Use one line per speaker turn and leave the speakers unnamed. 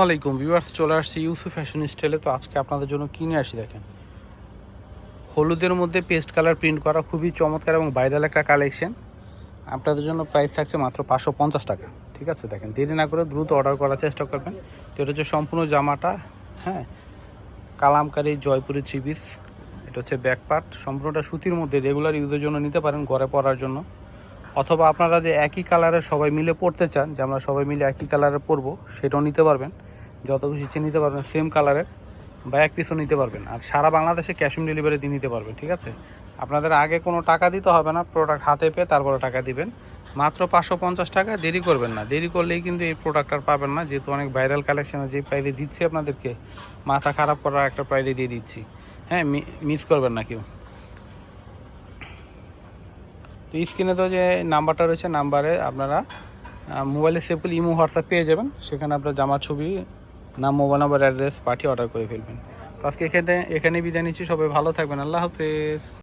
আসসালামাইকুম ভিউয়ার্স, চলে আসছি ইউসুফ ফ্যাশন স্টাইলে। তো আজকে আপনাদের জন্য কিনে আসি, দেখেন হলুদের মধ্যে পেস্ট কালার প্রিন্ট করা খুবই চমৎকার এবং ভাইরাল একটা কালেকশন। আপনাদের জন্য প্রাইস থাকছে মাত্র 550 টাকা। ঠিক আছে, দেখেন দেরি না করে দ্রুত অর্ডার করার চেষ্টা করবেন। তো এটা হচ্ছে সম্পূর্ণ জামাটা, হ্যাঁ, কালামকারী জয়পুরি থ্রি পিস। এটা হচ্ছে ব্যাক পার্ট, সম্পূর্ণটা সুতির মধ্যে রেগুলার ইউজের জন্য নিতে পারেন, ঘরে পরার জন্য। অথবা আপনারা যে একই কালারের সবাই মিলে পরতে চান, যে আমরা সবাই মিলে একই কালারের পরবো, সেটাও নিতে পারবেন। যত খুশি ইচ্ছে নিতে পারবেন, সেম কালারের বা এক পিসও নিতে পারবেন। আর সারা বাংলাদেশে ক্যাশ অন ডেলিভারি দিয়ে নিতে পারবেন। ঠিক আছে, আপনাদের আগে কোনো টাকা দিতে হবে না, প্রোডাক্ট হাতে পেয়ে তারপরে টাকা দিবেন। মাত্র 550 টাকা। দেরি করবেন না, দেরি করলেই কিন্তু এই প্রোডাক্ট আর পাবেন না, যেহেতু অনেক ভাইরাল কালেকশন। যে প্রাইজে দিচ্ছি আপনাদেরকে, মাথা খারাপ করার একটা প্রাইজে দিয়ে দিচ্ছি। হ্যাঁ, মিস করবেন না কেউ। তো স্ক্রিনে তো যে নাম্বারটা রয়েছে, নাম্বারে আপনারা মোবাইলে সেভ করলে ইমো হোয়াটসঅ্যাপ পেয়ে যাবেন। সেখানে আপনার জামার ছবি, নাম, মোবাইল নাম্বার, অ্যাড্রেস পাঠিয়ে অর্ডার করে ফেলবেন। তো আজকে এখানে বিদায় নিচ্ছি। সবাই ভালো থাকবেন। আল্লাহ হাফেজ।